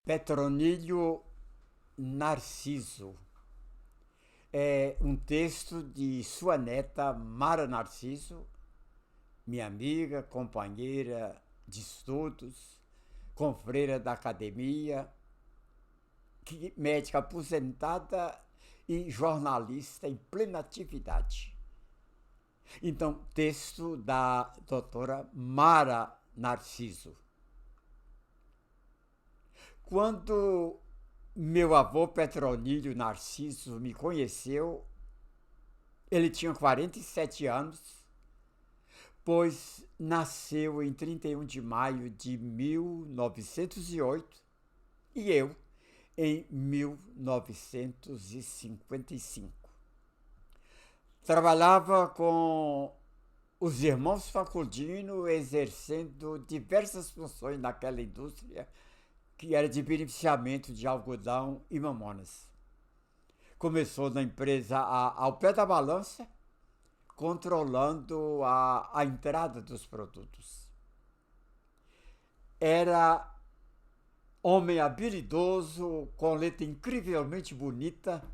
Petronílio Narciso é um texto de sua neta Mara Narciso, minha amiga, companheira de estudos, confreira da academia, médica aposentada e jornalista em plena atividade. Então, texto da doutora Mara Narciso. Quando meu avô Petronílio Narciso me conheceu, ele tinha 47 anos, pois nasceu em 31 de maio de 1908 e eu em 1955. Trabalhava com os irmãos Facundino, exercendo diversas funções naquela indústria que era de beneficiamento de algodão e mamonas. Começou na empresa ao pé da balança, controlando a entrada dos produtos. Era homem habilidoso, com letra incrivelmente bonita,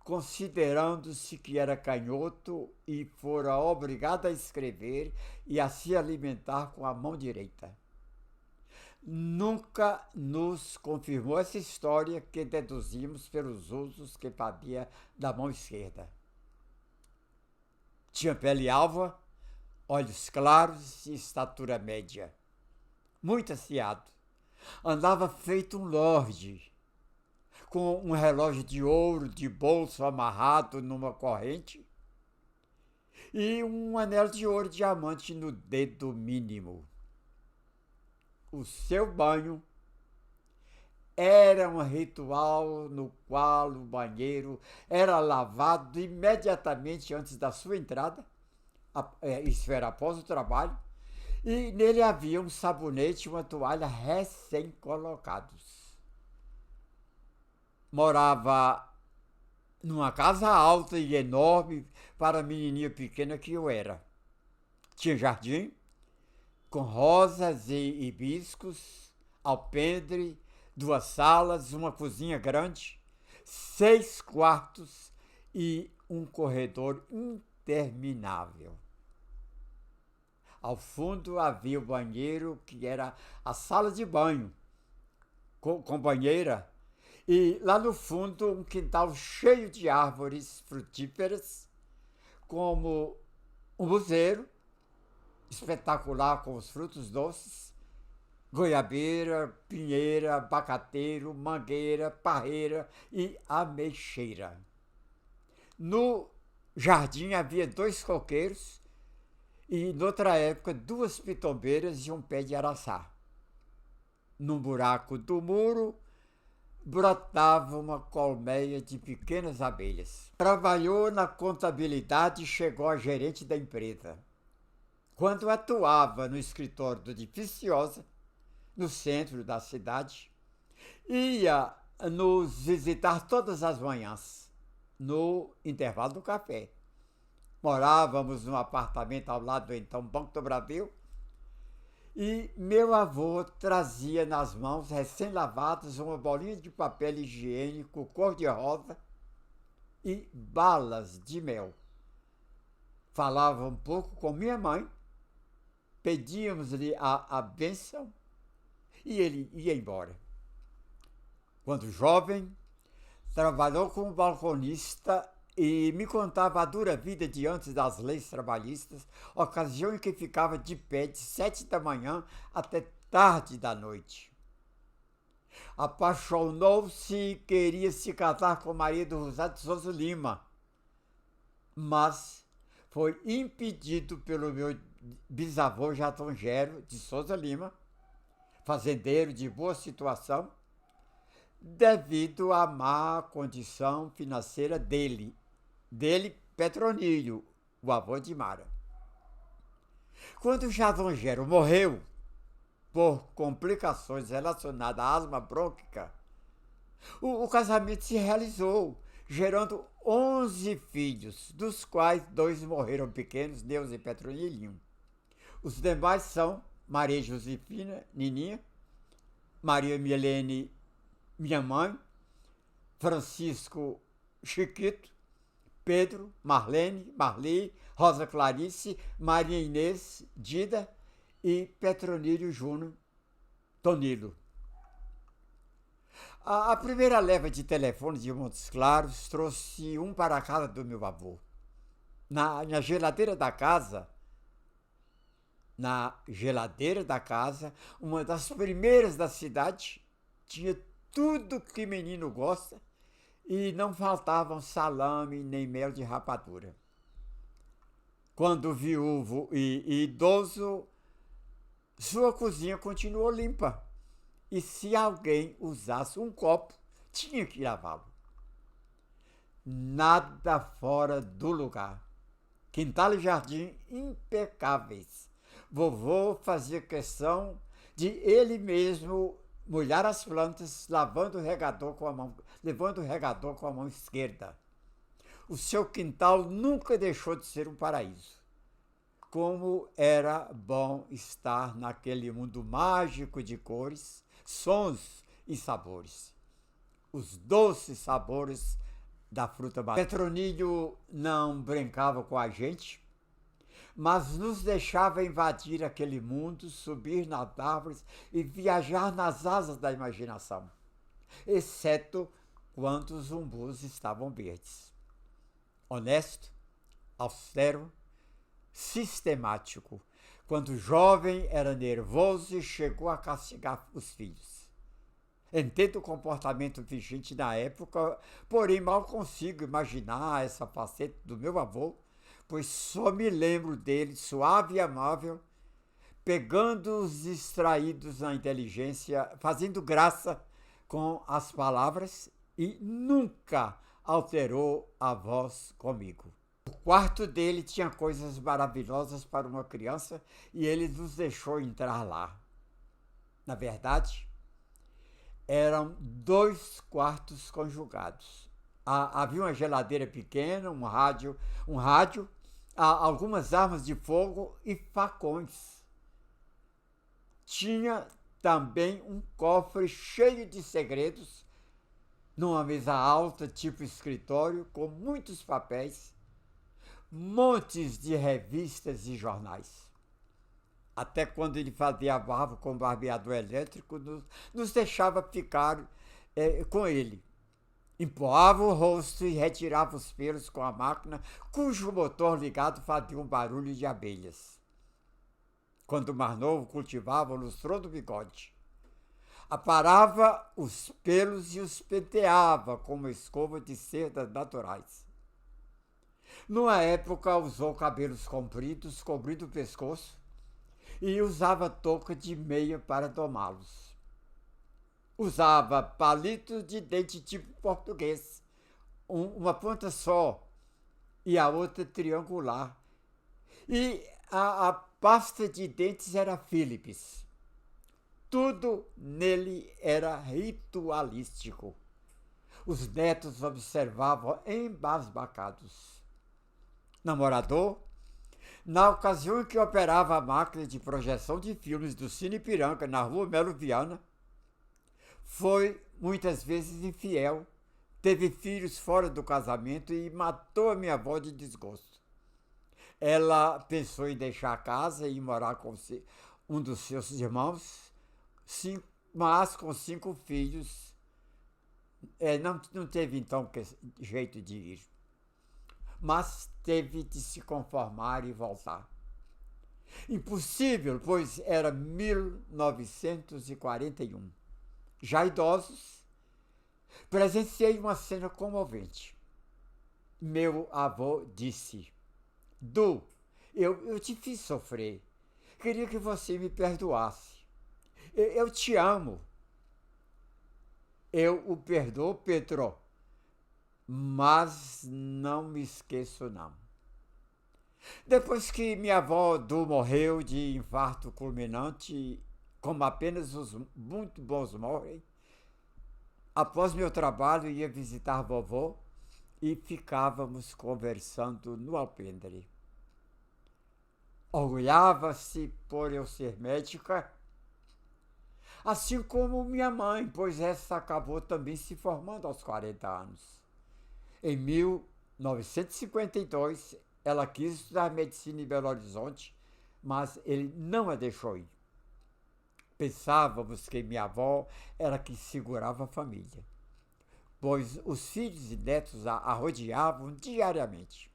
considerando-se que era canhoto e fora obrigado a escrever e a se alimentar com a mão direita. Nunca nos confirmou essa história que deduzimos pelos usos que fazia da mão esquerda. Tinha pele alva, olhos claros e estatura média. Muito aciado. Andava feito um lorde, com um relógio de ouro de bolso amarrado numa corrente e um anel de ouro diamante no dedo mínimo. O seu banho era um ritual no qual o banheiro era lavado imediatamente antes da sua entrada, isso era após o trabalho, e nele havia um sabonete e uma toalha recém-colocados. Morava numa casa alta e enorme para a menininha pequena que eu era. Tinha jardim, com rosas e hibiscos, alpendre, 2 salas, uma cozinha grande, 6 quartos e um corredor interminável. Ao fundo havia o banheiro, que era a sala de banho, com banheira, e lá no fundo um quintal cheio de árvores frutíferas, como um buzeiro, espetacular com os frutos doces, goiabeira, pinheira, abacateiro, mangueira, parreira e ameixeira. No jardim havia 2 coqueiros e, noutra época, 2 pitombeiras e um pé de araçá. Num buraco do muro brotava uma colmeia de pequenas abelhas. Trabalhou na contabilidade e chegou a gerente da empresa. Quando atuava no escritório do Edifíciosa, no centro da cidade, ia nos visitar todas as manhãs, no intervalo do café. Morávamos num apartamento ao lado do então Banco do Brasil e meu avô trazia nas mãos, recém-lavadas, uma bolinha de papel higiênico cor-de-rosa e balas de mel. Falava um pouco com minha mãe, pedíamos-lhe a bênção e ele ia embora. Quando jovem, trabalhou como balconista e me contava a dura vida diante das leis trabalhistas, ocasião em que ficava de pé de 7 da manhã até tarde da noite. Apaixonou-se e queria se casar com Maria do Rosário de Souza Lima, mas foi impedido pelo meu bisavô Jatongero de Souza Lima, fazendeiro de boa situação, devido à má condição financeira dele, Petronílio, o avô de Mara. Quando Jatongero morreu por complicações relacionadas à asma brônquica, o casamento se realizou, gerando 11 filhos, dos quais 2 morreram pequenos, Neuza e Petronílio. Os demais são Maria Josefina, Nininha, Maria Milene minha mãe, Francisco Chiquito, Pedro, Marlene, Marli, Rosa Clarice, Maria Inês, Dida e Petronílio Júnior Tonilo. A primeira leva de telefones de Montes Claros trouxe um para a casa do meu avô. Na geladeira da casa, uma das primeiras da cidade, tinha tudo que menino gosta e não faltavam salame nem mel de rapadura. Quando viúvo e idoso, sua cozinha continuou limpa. E se alguém usasse um copo, tinha que lavá-lo. Nada fora do lugar. Quintal e jardim impecáveis. Vovô fazia questão de ele mesmo molhar as plantas, levando o regador com a mão esquerda. O seu quintal nunca deixou de ser um paraíso. Como era bom estar naquele mundo mágico de cores, sons e sabores. Os doces sabores da fruta madura. Petronílio não brincava com a gente, mas nos deixava invadir aquele mundo, subir nas árvores e viajar nas asas da imaginação, exceto quando os umbus estavam verdes. Honesto, austero, sistemático. Quando jovem era nervoso e chegou a castigar os filhos. Entendo o comportamento vigente na época, porém mal consigo imaginar essa faceta do meu avô, pois só me lembro dele suave e amável, pegando os distraídos na inteligência, fazendo graça com as palavras e nunca alterou a voz comigo. O quarto dele tinha coisas maravilhosas para uma criança e ele nos deixou entrar lá. Na verdade, eram 2 quartos conjugados. Havia uma geladeira pequena, um rádio, algumas armas de fogo e facões. Tinha também um cofre cheio de segredos, numa mesa alta, tipo escritório, com muitos papéis, montes de revistas e jornais. Até quando ele fazia a barba com barbeador elétrico, nos deixava ficar com ele. Empoava o rosto e retirava os pelos com a máquina, cujo motor ligado fazia um barulho de abelhas. Quando mais novo, cultivava o lustrão do bigode. Aparava os pelos e os penteava com uma escova de cerdas naturais. Numa época, usou cabelos compridos, cobrindo o pescoço, e usava touca de meia para domá-los. Usava palito de dente tipo português, uma ponta só e a outra triangular. E a pasta de dentes era Philips. Tudo nele era ritualístico. Os netos observavam embasbacados. Namorador, na ocasião em que operava a máquina de projeção de filmes do Cine Ipiranga na rua Melo Viana, foi muitas vezes infiel, teve filhos fora do casamento e matou a minha avó de desgosto. Ela pensou em deixar a casa e ir morar com um dos seus irmãos, mas com 5 filhos, não teve então jeito de ir. Mas teve de se conformar e voltar. Impossível, pois era 1941. Já idosos, presenciei uma cena comovente. Meu avô disse: Du, eu te fiz sofrer. Queria que você me perdoasse. Eu te amo. Eu o perdoo, Pedro, mas não me esqueço, não. Depois que minha avó Du morreu de infarto fulminante, como apenas os muito bons morrem, após meu trabalho ia visitar vovó e ficávamos conversando no alpendre. Orgulhava-se por eu ser médica, Assim como minha mãe, pois essa acabou também se formando aos 40 anos. Em 1952, ela quis estudar medicina em Belo Horizonte, mas ele não a deixou ir. Pensávamos que minha avó era que segurava a família, pois os filhos e netos a rodeavam diariamente.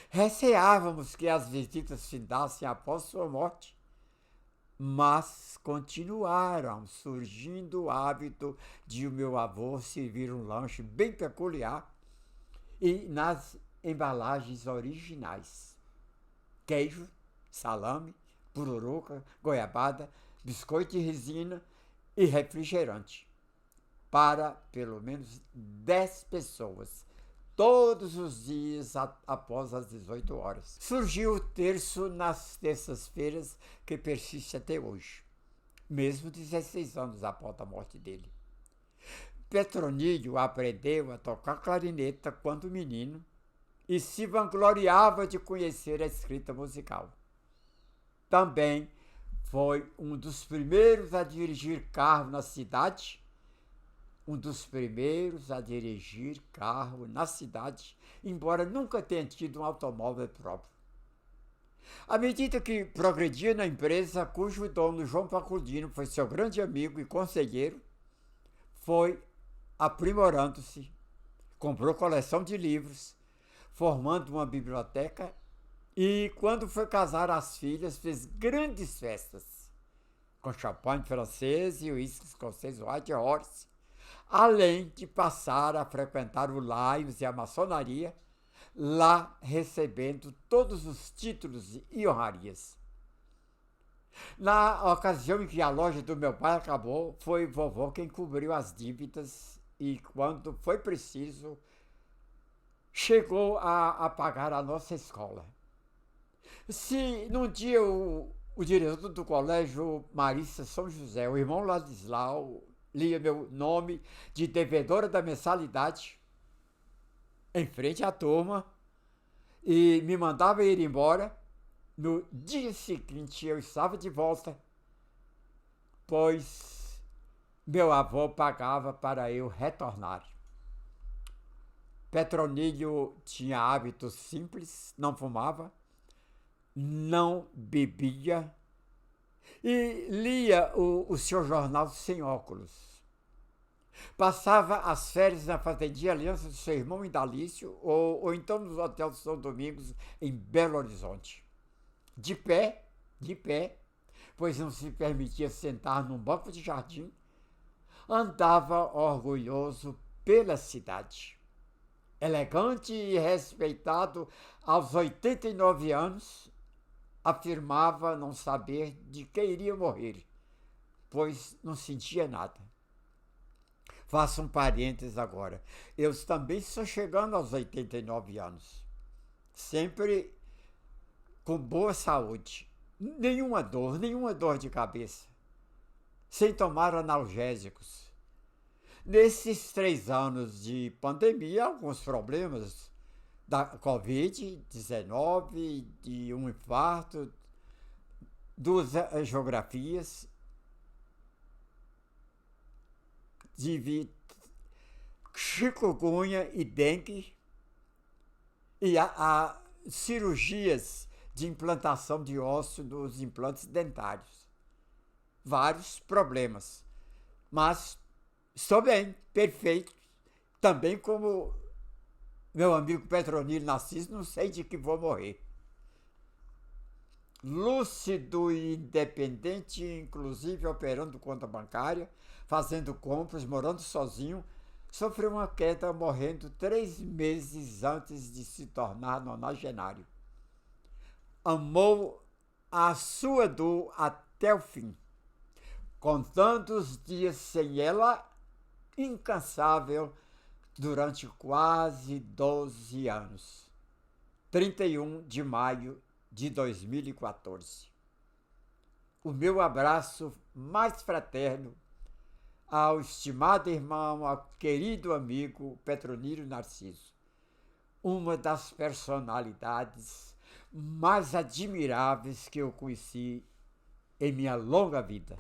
Receávamos que as visitas findassem após sua morte, mas continuaram surgindo o hábito de o meu avô servir um lanche bem peculiar e nas embalagens originais: queijo, salame, pururuca, goiabada, biscoito de resina e refrigerante para pelo menos 10 pessoas, todos os dias após as 18 horas. Surgiu o terço nas terças-feiras, que persiste até hoje, mesmo 16 anos após a morte dele. Petronílio aprendeu a tocar clarineta quando menino e se vangloriava de conhecer a escrita musical. Também foi um dos primeiros a dirigir carro na cidade, embora nunca tenha tido um automóvel próprio. À medida que progredia na empresa, cujo dono João Pacudino foi seu grande amigo e conselheiro, foi aprimorando-se, comprou coleção de livros, formando uma biblioteca e, quando foi casar as filhas, fez grandes festas, com champanhe francês e uísque escocês White Horse, além de passar a frequentar o Laios e a maçonaria, lá recebendo todos os títulos e honrarias. Na ocasião em que a loja do meu pai acabou, foi vovó quem cobriu as dívidas e, quando foi preciso, chegou a pagar a nossa escola. Se num dia o diretor do colégio Marista São José, o irmão Ladislau, lia meu nome de devedora da mensalidade em frente à turma e me mandava ir embora, no dia seguinte eu estava de volta, pois meu avô pagava para eu retornar. Petronílio tinha hábitos simples, não fumava, não bebia e lia o seu jornal sem óculos. Passava as férias na fazendia Aliança do seu irmão em Dalício ou então nos hotéis São Domingos em Belo Horizonte. De pé, pois não se permitia sentar num banco de jardim, andava orgulhoso pela cidade. Elegante e respeitado aos 89 anos, afirmava não saber de que iria morrer, pois não sentia nada. Faço um parênteses agora. Eu também estou chegando aos 89 anos. Sempre com boa saúde. Nenhuma dor de cabeça. Sem tomar analgésicos. Nesses 3 anos de pandemia, alguns problemas da Covid-19, de um infarto, 2 angiografias, de chikungunya e dengue, e a cirurgias de implantação de ósseo dos implantes dentários. Vários problemas. Mas estou bem, perfeito. Também como meu amigo Petronílio Narciso, não sei de que vou morrer. Lúcido e independente, inclusive operando conta bancária, fazendo compras, morando sozinho, sofreu uma queda morrendo 3 meses antes de se tornar nonagenário. Amou a sua dor até o fim, contando os dias sem ela, incansável, durante quase 12 anos. 31 de maio de 2014. O meu abraço mais fraterno ao estimado irmão, ao querido amigo Petronílio Narciso, uma das personalidades mais admiráveis que eu conheci em minha longa vida.